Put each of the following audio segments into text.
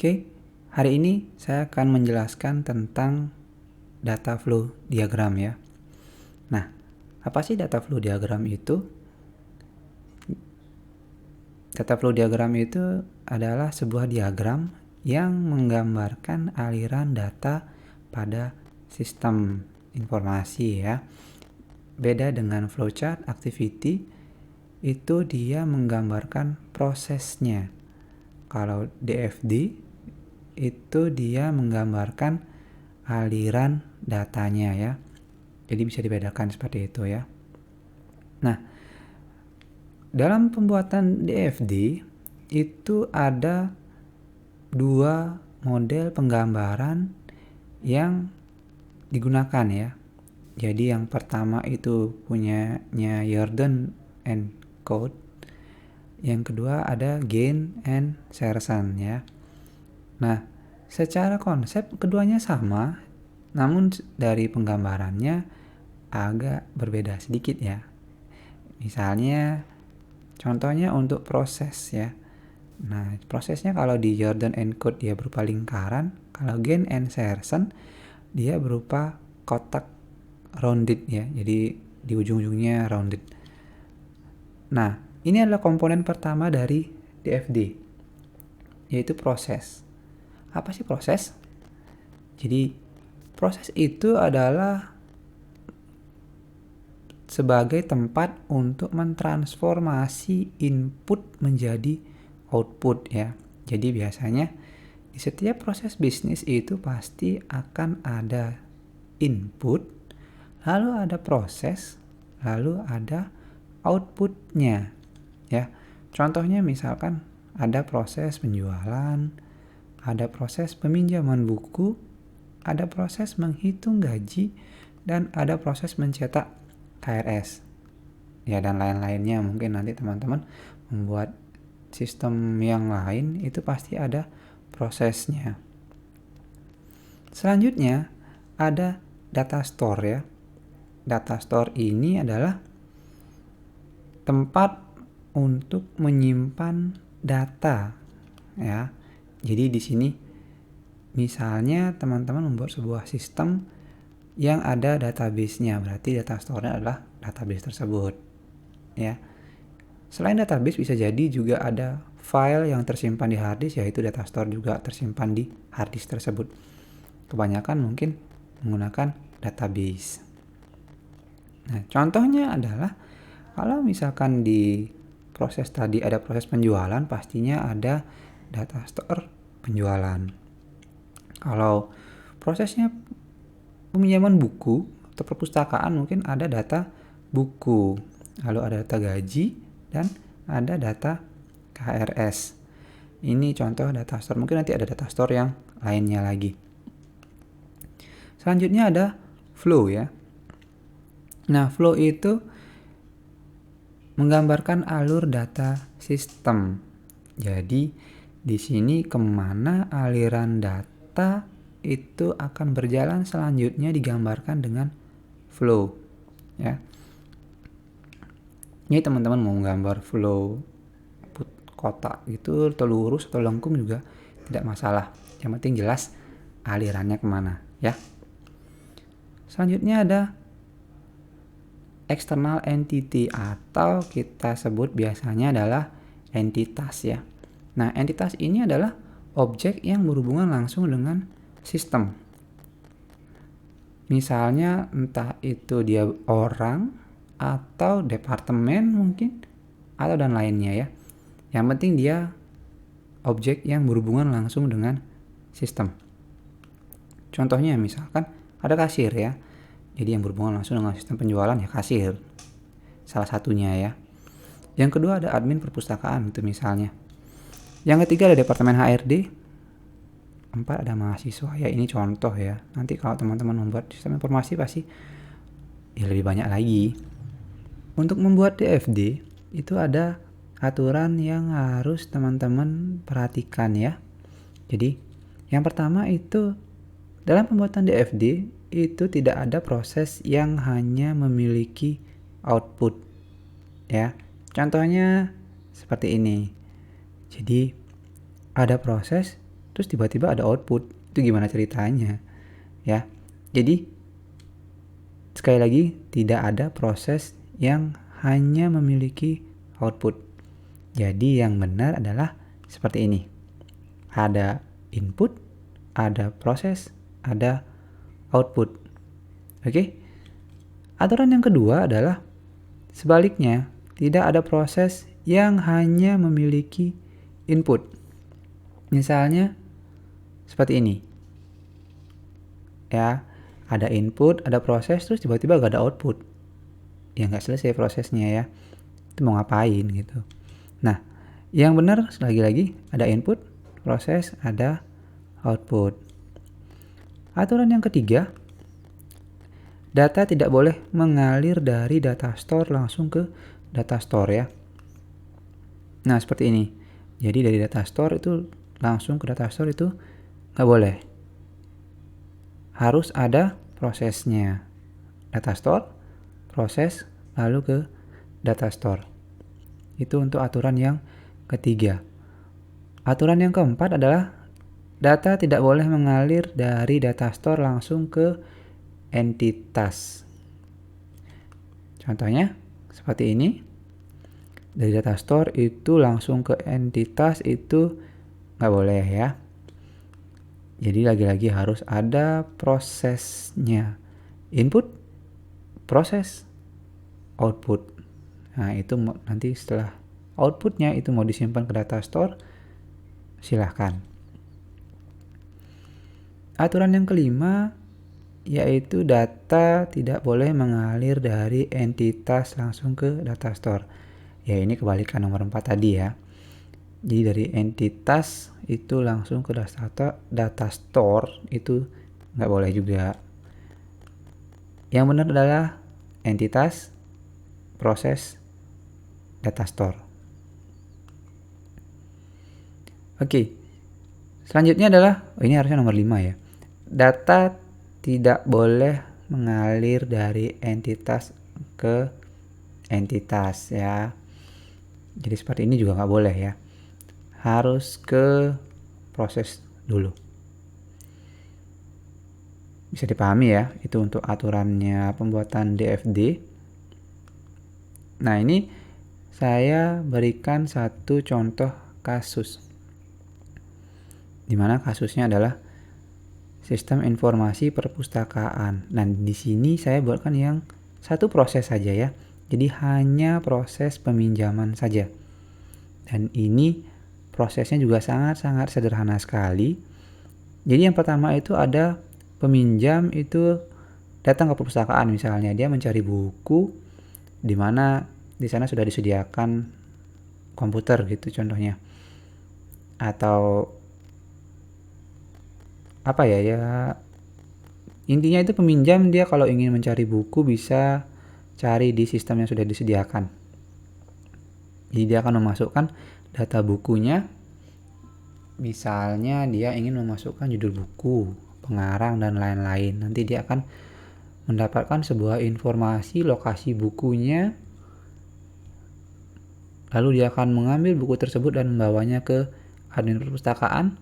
Oke, hari ini saya akan menjelaskan tentang data flow diagram ya. Nah, apa sih data flow diagram itu? Data flow diagram itu adalah sebuah diagram yang menggambarkan aliran data pada sistem informasi ya. Beda dengan flowchart activity, itu dia menggambarkan prosesnya. Kalau DFD itu dia menggambarkan aliran datanya ya. Jadi bisa dibedakan seperti itu ya. Nah, dalam pembuatan DFD itu ada dua model penggambaran yang digunakan ya. Jadi yang pertama itu punyanya Jordan and Code. Yang kedua ada Gain and Serson ya. Nah, secara konsep keduanya sama, namun dari penggambarannya agak berbeda sedikit ya. Misalnya, contohnya untuk proses ya. Nah, prosesnya kalau di Jordan and Code dia berupa lingkaran, kalau Gain and Serson dia berupa kotak rounded ya. Jadi di ujung-ujungnya rounded. Nah, ini adalah komponen pertama dari DFD, yaitu proses. Apa sih proses? Jadi, proses itu adalah sebagai tempat untuk mentransformasi input menjadi output ya. Jadi biasanya di setiap proses bisnis itu pasti akan ada input, lalu ada proses, lalu ada outputnya ya. Contohnya misalkan ada proses penjualan, ada proses peminjaman buku, ada proses menghitung gaji, dan ada proses mencetak KRS. Ya, dan lain-lainnya. Mungkin nanti teman-teman membuat sistem yang lain itu pasti ada prosesnya. Selanjutnya ada data store ya. Data store ini adalah tempat untuk menyimpan data ya. Jadi di sini misalnya teman-teman membuat sebuah sistem yang ada database-nya, berarti data store-nya adalah database tersebut ya. Selain database bisa jadi juga ada file yang tersimpan di hard disk, yaitu data store juga tersimpan di hard disk tersebut. Kebanyakan mungkin menggunakan database. Nah, contohnya adalah kalau misalkan di proses tadi ada proses penjualan, pastinya ada data store penjualan. Kalau prosesnya peminjaman buku atau perpustakaan, mungkin ada data buku, lalu ada data gaji, dan ada data KRS. Ini contoh data store. Mungkin nanti ada data store yang lainnya lagi. Selanjutnya ada flow ya. Nah, flow itu menggambarkan alur data sistem. Jadi di sini kemana aliran data itu akan berjalan selanjutnya digambarkan dengan flow ya. Ini teman-teman mau gambar flow kotak gitu atau lurus atau lengkung juga tidak masalah. Yang penting jelas alirannya kemana ya. Selanjutnya ada external entity atau kita sebut biasanya adalah entitas ya. Nah, entitas ini adalah objek yang berhubungan langsung dengan sistem. Misalnya entah itu dia orang atau departemen mungkin atau dan lainnya ya. Yang penting dia objek yang berhubungan langsung dengan sistem. Contohnya misalkan ada kasir ya. Jadi yang berhubungan langsung dengan sistem penjualan ya kasir. Salah satunya ya. Yang kedua ada admin perpustakaan itu misalnya. Yang ketiga ada departemen HRD. 4 ada mahasiswa ya, ini contoh ya. Nanti kalau teman-teman membuat sistem informasi pasti ya lebih banyak lagi. Untuk membuat DFD itu ada aturan yang harus teman-teman perhatikan ya. Jadi yang pertama itu dalam pembuatan DFD itu tidak ada proses yang hanya memiliki output ya. Contohnya seperti ini. Jadi ada proses terus tiba-tiba ada output. Itu gimana ceritanya? Ya. Jadi sekali lagi tidak ada proses yang hanya memiliki output. Jadi yang benar adalah seperti ini. Ada input, ada proses, ada output. Oke? Aturan yang kedua adalah sebaliknya, tidak ada proses yang hanya memiliki input. Misalnya seperti ini. Ya, ada input, ada proses, terus tiba-tiba gak ada output. Ya nggak selesai prosesnya ya. Itu mau ngapain gitu. Nah, yang benar lagi-lagi ada input, proses, ada output. Aturan yang ketiga, data tidak boleh mengalir dari data store langsung ke data store ya. Nah, seperti ini. Jadi dari data store itu langsung ke data store itu nggak boleh. Harus ada prosesnya. Data store, proses, lalu ke data store. Itu untuk aturan yang ketiga. Aturan yang keempat adalah data tidak boleh mengalir dari data store langsung ke entitas. Contohnya seperti ini. Dari data store itu langsung ke entitas itu nggak boleh ya. Jadi lagi-lagi harus ada prosesnya. Input, proses, output. Nah itu nanti setelah outputnya itu mau disimpan ke data store, silahkan. Aturan yang kelima yaitu data tidak boleh mengalir dari entitas langsung ke data store. Ya ini kebalikan nomor 4 tadi ya. Jadi dari entitas itu langsung ke data store itu nggak boleh juga. Yang benar adalah entitas, proses, data store. Oke. Selanjutnya adalah, ini harusnya nomor 5 ya. Data tidak boleh mengalir dari entitas ke entitas ya. Jadi seperti ini juga nggak boleh ya. Harus ke proses dulu. Bisa dipahami ya, itu untuk aturannya pembuatan DFD. Nah ini saya berikan satu contoh kasus. Dimana kasusnya adalah sistem informasi perpustakaan. Nah di sini saya buatkan yang satu proses saja ya. Jadi hanya proses peminjaman saja. Dan ini prosesnya juga sangat-sangat sederhana sekali. Jadi yang pertama itu ada peminjam itu datang ke perpustakaan misalnya. Dia mencari buku di mana di sana sudah disediakan komputer gitu contohnya. Atau apa ya intinya itu peminjam dia kalau ingin mencari buku bisa cari di sistem yang sudah disediakan. Jadi dia akan memasukkan data bukunya. Misalnya dia ingin memasukkan judul buku, pengarang dan lain-lain. Nanti dia akan mendapatkan sebuah informasi lokasi bukunya. Lalu dia akan mengambil buku tersebut dan membawanya ke admin perpustakaan.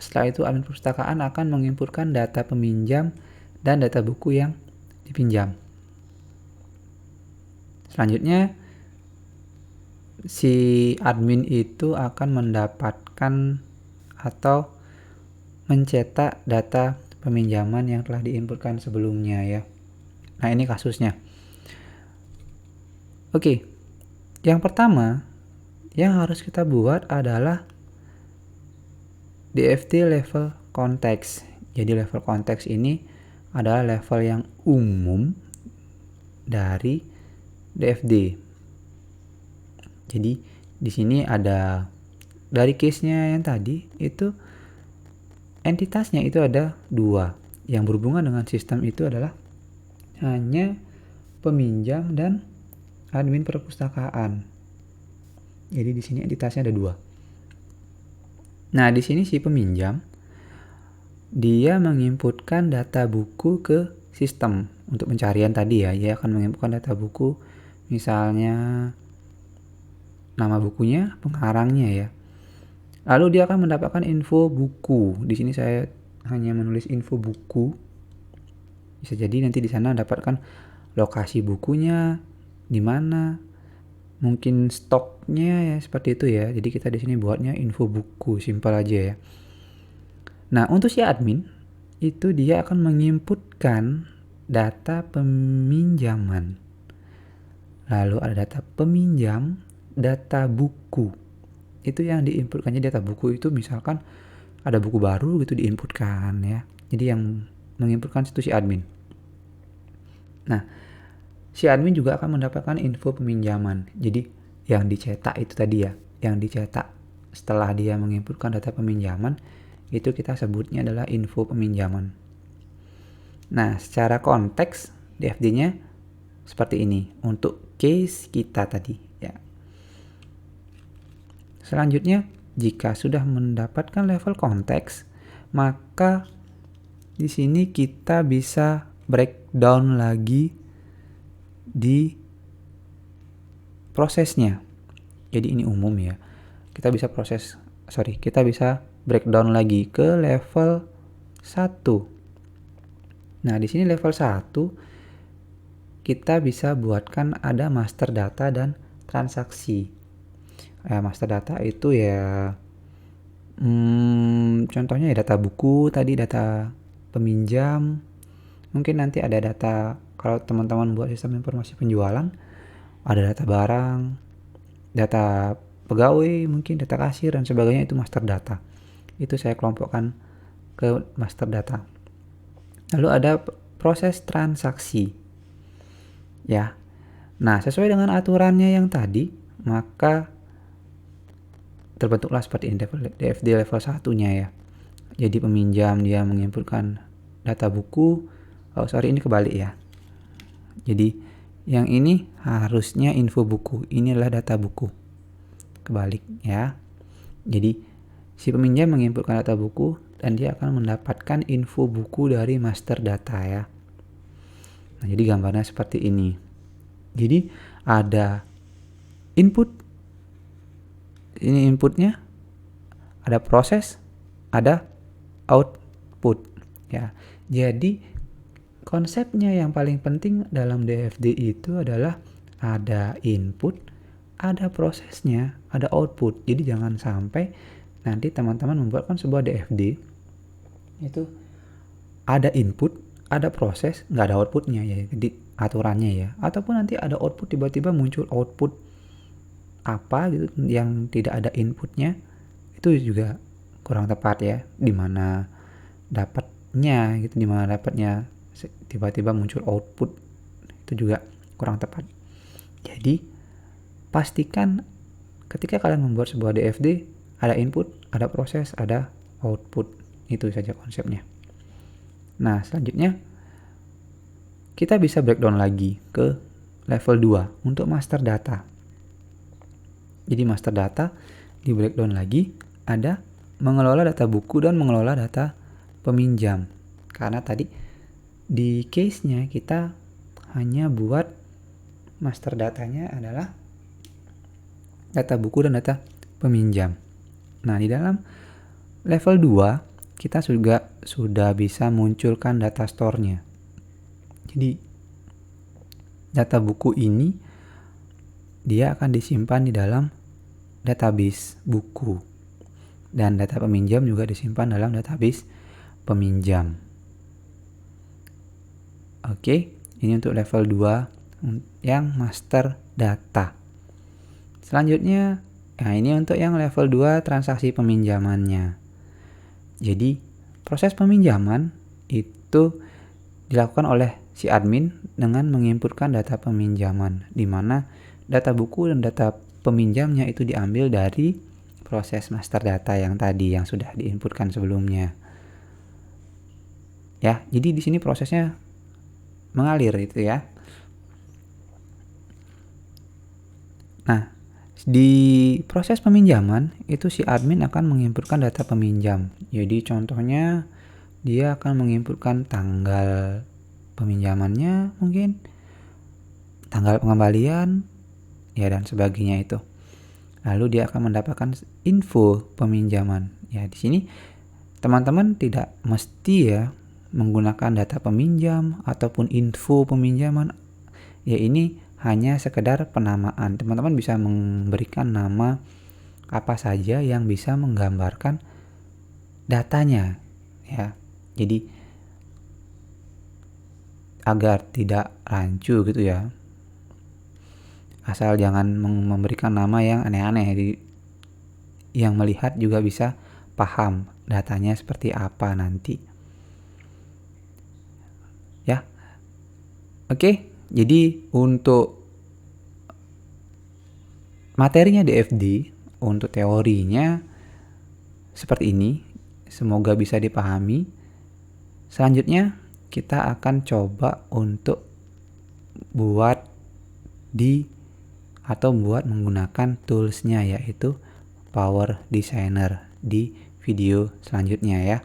Setelah itu admin perpustakaan akan menginputkan data peminjam dan data buku yang dipinjam. Selanjutnya si admin itu akan mendapatkan atau mencetak data peminjaman yang telah diinputkan sebelumnya ya. Nah ini kasusnya. Oke, yang pertama yang harus kita buat adalah DFD level konteks. Jadi level konteks ini adalah level yang umum dari DFD. Jadi di sini ada dari case-nya yang tadi itu entitasnya itu ada 2. Yang berhubungan dengan sistem itu adalah hanya peminjam dan admin perpustakaan. Jadi di sini entitasnya ada 2. Nah, di sini si peminjam dia menginputkan data buku ke sistem untuk pencarian tadi ya. Dia akan menginputkan data buku misalnya nama bukunya, pengarangnya ya. Lalu dia akan mendapatkan info buku. Di sini saya hanya menulis info buku. Bisa jadi nanti di sana dapatkan lokasi bukunya, di mana, mungkin stoknya ya, seperti itu ya. Jadi kita di sini buatnya info buku, simpel aja ya. Nah, untuk si admin itu dia akan menginputkan data peminjaman. Lalu ada data peminjam, data buku. Itu yang diinputkannya data buku itu misalkan ada buku baru gitu diinputkan ya. Jadi yang menginputkan itu si admin. Nah, si admin juga akan mendapatkan info peminjaman. Jadi yang dicetak itu tadi ya, yang dicetak setelah dia menginputkan data peminjaman, itu kita sebutnya adalah info peminjaman. Nah, secara konteks DFD-nya seperti ini untuk case kita tadi ya. Selanjutnya, jika sudah mendapatkan level konteks, maka di sini kita bisa breakdown lagi di prosesnya. Jadi ini umum ya. Kita bisa breakdown lagi ke level 1. Nah, di sini level 1 kita bisa buatkan ada master data dan transaksi. Master data itu ya contohnya ya data buku tadi, data peminjam. Mungkin nanti ada data, kalau teman-teman buat sistem informasi penjualan, ada data barang, data pegawai, mungkin data kasir dan sebagainya, itu master data. Itu saya kelompokkan ke master data. Lalu ada proses transaksi. Ya. Nah, sesuai dengan aturannya yang tadi, maka terbentuklah seperti ini DFD level 1-nya ya. Jadi peminjam dia menginputkan data buku. Ini kebalik ya. Jadi yang ini harusnya info buku, inilah data buku. Kebalik ya. Jadi si peminjam menginputkan data buku dan dia akan mendapatkan info buku dari master data ya. Nah, jadi gambarnya seperti ini. Jadi ada input, ini inputnya, ada proses, ada output ya. Jadi konsepnya yang paling penting dalam DFD itu adalah ada input, ada prosesnya, ada output. Jadi jangan sampai nanti teman-teman membuatkan sebuah DFD itu ada input, ada proses, nggak ada outputnya ya. Jadi aturannya ya. Ataupun nanti ada output, tiba-tiba muncul output apa gitu yang tidak ada inputnya, itu juga kurang tepat ya. Dimana dapatnya tiba-tiba muncul output, itu juga kurang tepat. Jadi pastikan ketika kalian membuat sebuah DFD ada input, ada proses, ada output. Itu saja konsepnya. Nah, selanjutnya kita bisa breakdown lagi ke level 2 untuk master data. Jadi master data di breakdown lagi, ada mengelola data buku dan mengelola data peminjam. Karena tadi di case-nya kita hanya buat master datanya adalah data buku dan data peminjam. Nah, di dalam level 2 kita juga sudah bisa munculkan data store-nya. Jadi data buku ini dia akan disimpan di dalam database buku, dan data peminjam juga disimpan dalam database peminjam. Oke, ini untuk level 2 yang master data. Selanjutnya, nah ini untuk yang level 2 transaksi peminjamannya. Jadi proses peminjaman itu dilakukan oleh si admin dengan menginputkan data peminjaman, di mana data buku dan data peminjamnya itu diambil dari proses master data yang tadi yang sudah diinputkan sebelumnya. Ya, jadi di sini prosesnya mengalir itu ya. Nah, di proses peminjaman itu si admin akan menginputkan data peminjam. Jadi contohnya dia akan menginputkan tanggal peminjamannya, mungkin tanggal pengembalian ya, dan sebagainya itu. lalu dia akan mendapatkan info peminjaman. Ya, di sini teman-teman tidak mesti ya menggunakan data peminjam ataupun info peminjaman. Ya, ini hanya sekedar penamaan. Teman-teman bisa memberikan nama apa saja yang bisa menggambarkan datanya ya. Jadi agar tidak rancu gitu ya. Asal jangan memberikan nama yang aneh-aneh. Jadi yang melihat juga bisa paham datanya seperti apa nanti. Ya. Oke, jadi untuk materinya DFD, untuk teorinya seperti ini. Semoga bisa dipahami. Selanjutnya kita akan coba untuk buat menggunakan toolsnya, yaitu Power Designer di video selanjutnya ya.